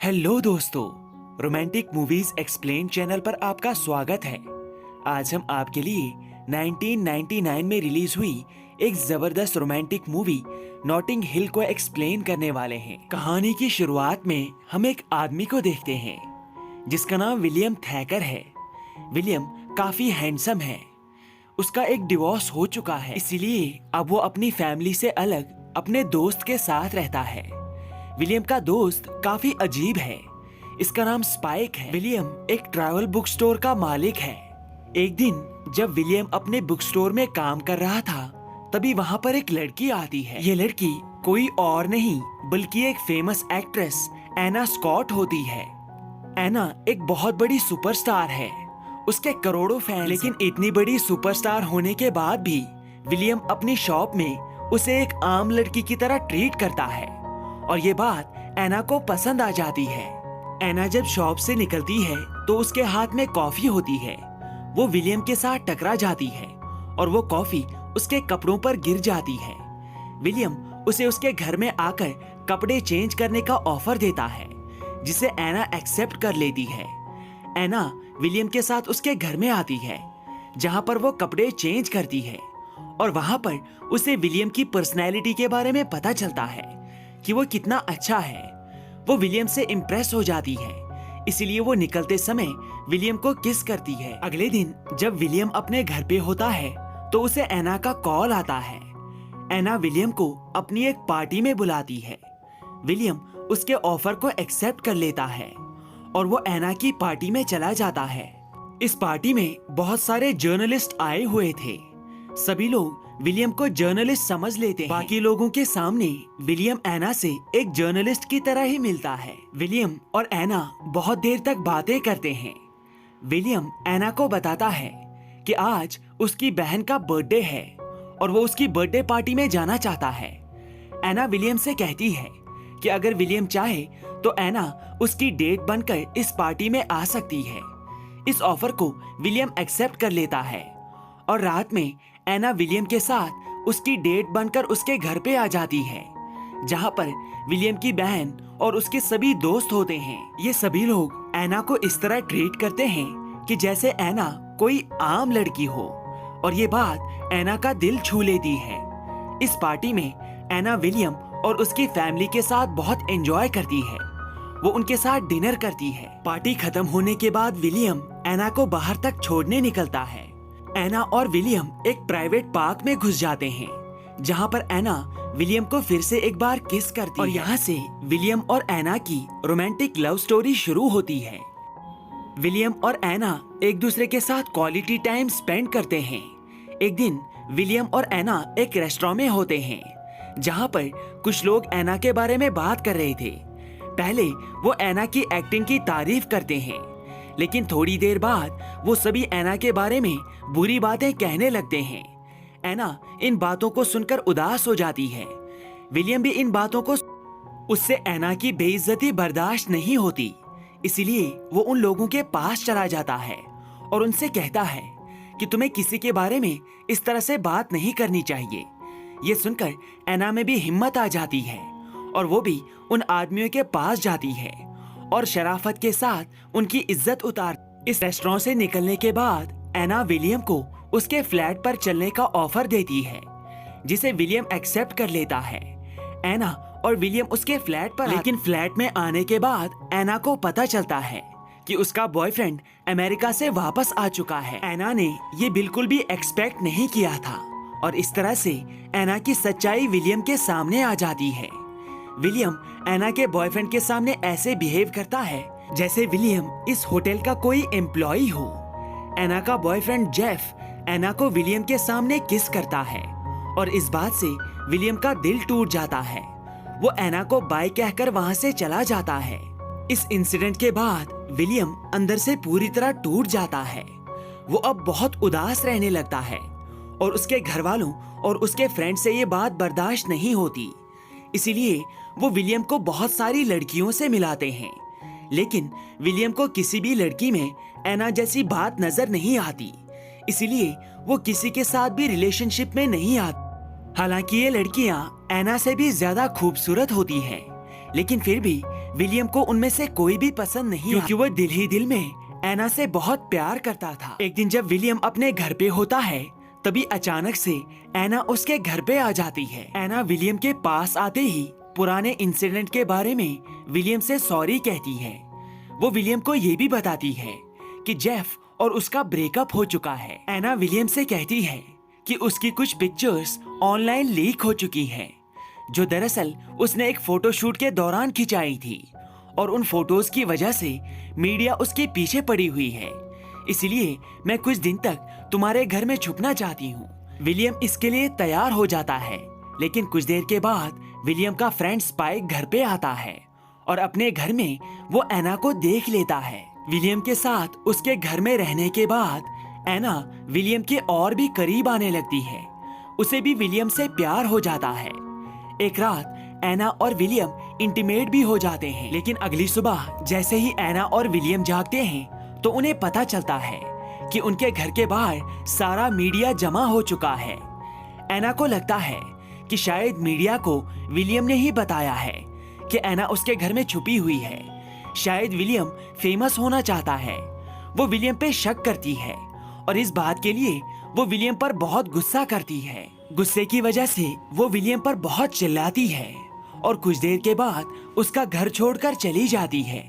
Hello दोस्तों, romantic movies explain channel पर आपका स्वागत है। आज हम आपके लिए 1999 में रिलीज हुई एक जबरदस्त रोमांटिक मूवी नॉटिंग हिल को एक्सप्लेन करने वाले हैं। कहानी की शुरुआत में हम एक आदमी को देखते हैं जिसका नाम विलियम थैकर है। विलियम काफी हैंडसम है। उसका एक डिवोर्स हो चुका है, इसीलिए अब वो अपनी फैमिली से अलग अपने दोस्त के साथ रहता है। विलियम का दोस्त काफी अजीब है। इसका नाम स्पाइक है। विलियम एक ट्रैवल बुक स्टोर का मालिक है। एक दिन जब विलियम अपने बुक स्टोर में काम कर रहा था, तभी वहाँ पर एक लड़की आती है। ये लड़की कोई और नहीं बल्कि एक फेमस एक्ट्रेस एना स्कॉट होती है। एना एक बहुत बड़ी सुपरस्टार है। उसके करोड़ों फैन। लेकिन इतनी बड़ी सुपरस्टार होने के बाद भी विलियम अपनी शॉप में उसे एक आम लड़की की तरह ट्रीट करता है और ये बात एना को पसंद आ जाती है। एना जब शॉप से निकलती है तो उसके हाथ में कॉफी होती है। वो विलियम के साथ टकरा जाती है और वो कॉफी उसके कपड़ों पर गिर जाती है। विलियम उसे उसके घर में आकर कपड़े चेंज करने का ऑफर देता है, जिसे एना एक्सेप्ट कर लेती है। एना विलियम के साथ उसके घर में आती है, जहाँ पर वो कपड़े चेंज करती है और वहाँ पर उसे विलियम की पर्सनैलिटी के बारे में पता चलता है कि वो कितना अच्छा है। वो विलियम से इम्प्रेस हो जाती है, इसीलिए वो निकलते समय विलियम को किस करती है। अगले दिन जब विलियम अपने घर पे होता है तो उसे एना का कॉल आता है। एना विलियम को अपनी एक पार्टी में बुलाती है। विलियम उसके ऑफर को एक्सेप्ट कर लेता है और वो एना की पार्टी में चला जाता है। इस पार्टी में बहुत सारे जर्नलिस्ट आए हुए थे। सभी लोग विलियम को जर्नलिस्ट समझ लेते हैं। बाकी लोगों के सामने विलियम एना से एक जर्नलिस्ट की तरह ही मिलता है। विलियम और एना बहुत देर तक बातें करते हैं। विलियम एना को बताता है कि आज उसकी बहन का बर्थडे है और वो उसकी बर्थडे पार्टी में जाना चाहता है। एना विलियम से कहती है कि अगर विलियम चाहे तो एना उसकी डेट बनकर इस पार्टी में आ सकती है। इस ऑफर को विलियम एक्सेप्ट कर लेता है और रात में एना विलियम के साथ उसकी डेट बनकर उसके घर पे आ जाती है, जहाँ पर विलियम की बहन और उसके सभी दोस्त होते हैं। ये सभी लोग एना को इस तरह ट्रीट करते हैं कि जैसे एना कोई आम लड़की हो और ये बात एना का दिल छू लेती है। इस पार्टी में एना विलियम और उसकी फैमिली के साथ बहुत एंजॉय करती है। वो उनके साथ डिनर करती है। पार्टी खत्म होने के बाद विलियम एना को बाहर तक छोड़ने निकलता है। एना और विलियम एक प्राइवेट पार्क में घुस जाते हैं, जहाँ पर एना विलियम को फिर से एक बार किस करती है और यहाँ से विलियम और एना की रोमांटिक लव स्टोरी शुरू होती है। विलियम और एना एक दूसरे के साथ क्वालिटी टाइम स्पेंड करते हैं। एक दिन विलियम और एना एक रेस्टोरेंट में होते हैं, जहाँ पर कुछ लोग एना के बारे में बात कर रहे थे। पहले वो एना की एक्टिंग की तारीफ करते हैं, लेकिन थोड़ी देर बाद वो सभी एना के बारे में बुरी बातें कहने लगते हैं। एना इन बातों को सुनकर उदास हो जाती है। विलियम भी इन बातों को उससे एना की बेइज्जती बर्दाश्त नहीं होती, इसीलिए वो उन लोगों के पास चला जाता है और उनसे कहता है कि तुम्हें किसी के बारे में इस तरह से बात नहीं करनी चाहिए। ये सुनकर एना में भी हिम्मत आ जाती है और वो भी उन आदमियों के पास जाती है और शराफत के साथ उनकी इज्जत उतार। इस रेस्टोरेंट से निकलने के बाद एना विलियम को उसके फ्लैट पर चलने का ऑफर देती है, जिसे विलियम एक्सेप्ट कर लेता है। एना और विलियम उसके फ्लैट पर लेकिन फ्लैट में आने के बाद एना को पता चलता है कि उसका बॉयफ्रेंड अमेरिका से वापस आ चुका है। एना ने ये बिल्कुल भी एक्सपेक्ट नहीं किया था और इस तरह से एना की सच्चाई विलियम के सामने आ जाती है। विलियम एना के बॉयफ्रेंड के सामने ऐसे बिहेव करता है जैसे विलियम इस होटल का कोई एम्प्लॉई हो। एना का बॉयफ्रेंड जेफ एना को विलियम के सामने किस करता है और इस बात से विलियम का दिल टूट जाता है। वो एना को बाय कहकर वहाँ से चला जाता है। इस इंसिडेंट के बाद विलियम अंदर से पूरी तरह टूट जाता है। वो अब बहुत उदास रहने लगता है और उसके घर वालों और उसके फ्रेंड से ये बात बर्दाश्त नहीं होती, इसीलिए वो विलियम को बहुत सारी लड़कियों से मिलाते हैं। लेकिन विलियम को किसी भी लड़की में एना जैसी बात नजर नहीं आती, इसीलिए वो किसी के साथ भी रिलेशनशिप में नहीं आती। हालांकि ये लड़कियां एना से भी ज्यादा खूबसूरत होती हैं, लेकिन फिर भी विलियम को उनमें से कोई भी पसंद नहीं क्योंकि वो दिल ही दिल में एना से बहुत प्यार करता था। एक दिन जब विलियम अपने घर पे होता है तभी अचानक से एना उसके घर पे आ जाती है। एना विलियम के पास आते ही पुराने इंसिडेंट के बारे में विलियम से सॉरी कहती है। वो विलियम को ये भी बताती है कि जेफ और उसका ब्रेकअप हो चुका है। एना विलियम से कहती है कि उसकी कुछ पिक्चर्स ऑनलाइन लीक हो चुकी है जो दरअसल उसने एक फोटोशूट के दौरान खिंचाई थी और उन फोटोज की वजह से मीडिया उसके पीछे पड़ी हुई है, इसलिए मैं कुछ दिन तक तुम्हारे घर में छुपना चाहती हूँ। विलियम इसके लिए तैयार हो जाता है, लेकिन कुछ देर के बाद विलियम का फ्रेंड स्पाइक घर पे आता है और अपने घर में वो एना को देख लेता है। विलियम के साथ उसके घर में रहने के बाद एना विलियम के और भी करीब आने लगती है। उसे भी विलियम से प्यार हो जाता है। एक रात एना और विलियम इंटीमेट भी हो जाते हैं, लेकिन अगली सुबह जैसे ही एना और विलियम जागते हैं तो उन्हें पता चलता है कि उनके घर के बाहर सारा मीडिया जमा हो चुका है। एना को लगता है कि शायद मीडिया को विलियम ने ही बताया है कि एना उसके घर में छुपी हुई है। शायद विलियम फेमस होना चाहता है। वो विलियम पे शक करती है और इस बात के लिए वो विलियम पर बहुत गुस्सा करती है। गुस्से की वजह से वो विलियम पर बहुत चिल्लाती है और कुछ देर के बाद उसका घर छोड़कर चली जाती है।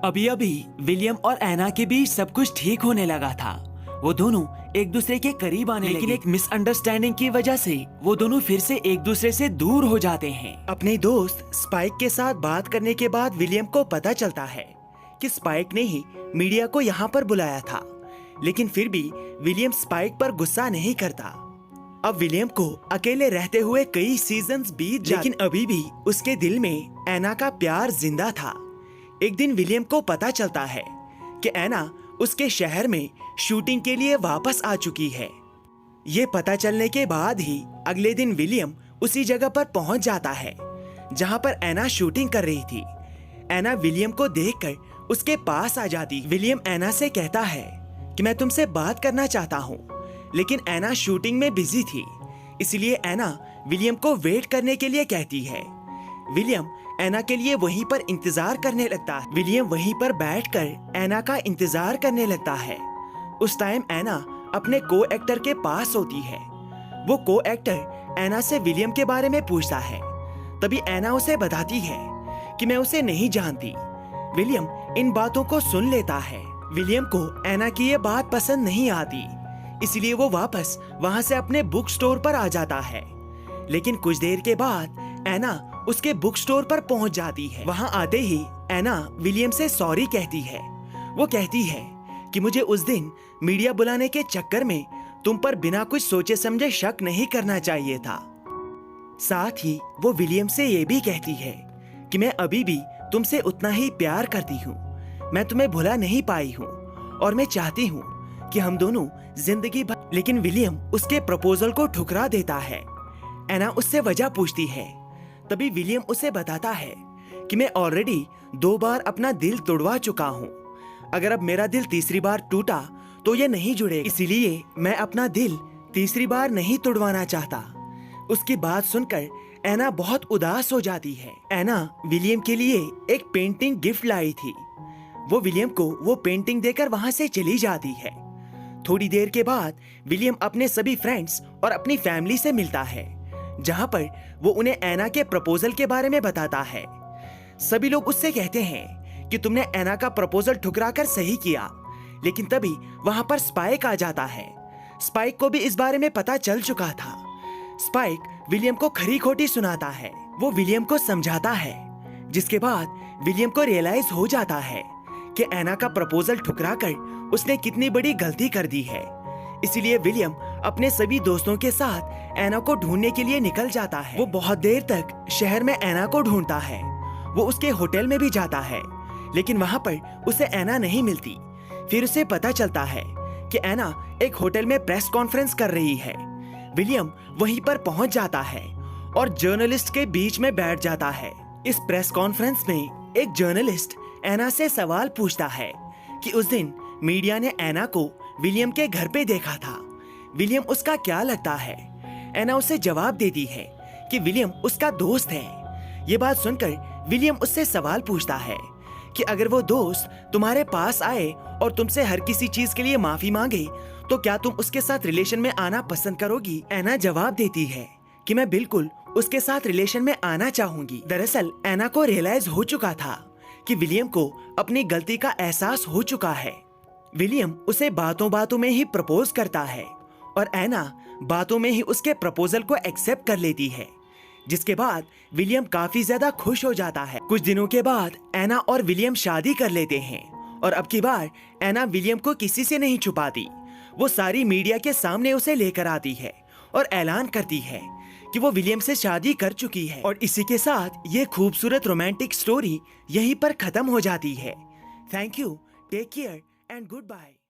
अभी अभी विलियम और एना के बीच सब कुछ ठीक होने लगा था। वो दोनों एक दूसरे के करीब आने लेकिन एक मिसअंडरस्टैंडिंग की वजह से वो दोनों फिर से एक दूसरे से दूर हो जाते हैं। अपने दोस्त स्पाइक के साथ बात करने के बाद विलियम को पता चलता है कि स्पाइक ने ही मीडिया को यहाँ पर बुलाया था, लेकिन फिर भी विलियम स्पाइक पर गुस्सा नहीं करता। अब विलियम को अकेले रहते हुए कई सीजन्स बीत जाते, लेकिन अभी भी उसके दिल में एना का प्यार जिंदा था। एक दिन विलियम को पता चलता है कि एना उसके शहर में शूटिंग के लिए वापस आ चुकी है। ये पता चलने के बाद ही अगले दिन विलियम उसी जगह पर पहुंच जाता है जहां पर एना शूटिंग कर रही थी। एना विलियम को देखकर उसके पास आ जाती। विलियम एना से कहता है कि मैं तुमसे बात करना चाहता हूँ, लेकिन एना शूटिंग में बिजी थी, इसलिए एना विलियम को वेट करने के लिए कहती है। विलियम एना के लिए वहीं पर इंतजार करने लगता है। विलियम वहीं पर बैठकर एना का इंतजार करने लगता है। उस टाइम एना अपने को एक्टर के पास होती है। वो को एक्टर एना से विलियम के बारे में पूछता है। तभी एना उसे बताती है कि मैं उसे नहीं जानती। विलियम इन बातों को सुन लेता है। विलियम को एना की ये बात पसंद नहीं आती, इसलिए वो वापस वहाँ से अपने बुक स्टोर पर आ जाता है। लेकिन कुछ देर के बाद एना उसके बुक स्टोर पर पहुंच जाती है। वहां आते ही एना विलियम से सॉरी कहती है। वो कहती है कि मुझे उस दिन मीडिया बुलाने के चक्कर में तुम पर बिना कुछ सोचे समझे शक नहीं करना चाहिए था। साथ ही वो विलियम से ये भी कहती है कि मैं अभी भी तुमसे उतना ही प्यार करती हूँ। मैं तुम्हें भुला नहीं पाई हूँ और मैं चाहती हूँ कि हम दोनों जिंदगी भर। लेकिन विलियम उसके प्रपोजल को ठुकरा देता है। एना उससे वजह पूछती है। तभी विलियम उसे बताता है कि मैं ऑलरेडी 2 बार अपना दिल तोड़वा चुका हूँ। अगर अब मेरा दिल तीसरी बार टूटा तो ये नहीं जुड़ेगा, इसीलिए मैं अपना दिल तीसरी बार नहीं तोड़वाना चाहता। उसकी बात सुनकर एना बहुत उदास हो जाती है। एना विलियम के लिए एक पेंटिंग गिफ्ट लाई थी। वो विलियम को वो पेंटिंग देकर वहाँ से चली जाती है। थोड़ी देर के बाद विलियम अपने सभी फ्रेंड्स और अपनी फैमिली से मिलता है, जहाँ पर वो उन्हें एना के प्रपोजल के बारे में बताता है। सभी लोग उससे कहते हैं कि तुमने एना का प्रपोजल ठुकराकर सही किया, लेकिन तभी वहाँ पर स्पाइक आ जाता है। स्पाइक को भी इस बारे में पता चल चुका था। स्पाइक विलियम को खरी खोटी सुनाता है। वो विलियम को समझाता है, जिसके बाद विलियम को रियलाइज हो जाता है कि एना का प्रपोजल ठुकराकर उसने कितनी बड़ी गलती कर दी है। इसलिए विलियम अपने सभी दोस्तों के साथ एना को ढूंढने के लिए निकल जाता है। वो बहुत देर तक शहर में एना को ढूंढता है। वो उसके होटल में भी जाता है, लेकिन वहाँ पर उसे एना नहीं मिलती। फिर उसे पता चलता है कि एना एक होटल में प्रेस कॉन्फ्रेंस कर रही है। विलियम वहीं पर पहुंच जाता है और जर्नलिस्ट के बीच में बैठ जाता है। इस प्रेस कॉन्फ्रेंस में एक जर्नलिस्ट एना से सवाल पूछता है कि उस दिन मीडिया ने एना को विलियम के घर पे देखा था। विलियम उसका क्या लगता है? एना उसे जवाब देती है कि विलियम उसका दोस्त है। ये बात सुनकर विलियम उससे सवाल पूछता है कि अगर वो दोस्त तुम्हारे पास आए और तुमसे हर किसी चीज के लिए माफी मांगे तो क्या तुम उसके साथ रिलेशन में आना पसंद करोगी? एना जवाब देती है कि मैं बिल्कुल उसके साथ रिलेशन में आना चाहूंगी। दरअसल एना को रियलाइज हो चुका था कि विलियम को अपनी गलती का एहसास हो चुका है। विलियम उसे बातों बातों में ही प्रपोज करता है और एना बातों में ही उसके प्रपोजल को एक्सेप्ट कर लेती है, जिसके बाद विलियम काफी ज्यादा खुश हो जाता है। कुछ दिनों के बाद एना और विलियम शादी कर लेते हैं और अब की बार एना विलियम को किसी से नहीं छुपाती। वो सारी मीडिया के सामने उसे लेकर आती है और ऐलान करती है कि वो विलियम से शादी कर चुकी है। और इसी के साथ ये खूबसूरत रोमांटिक स्टोरी यहीं पर खत्म हो जाती है। Thank you, take care and good bye.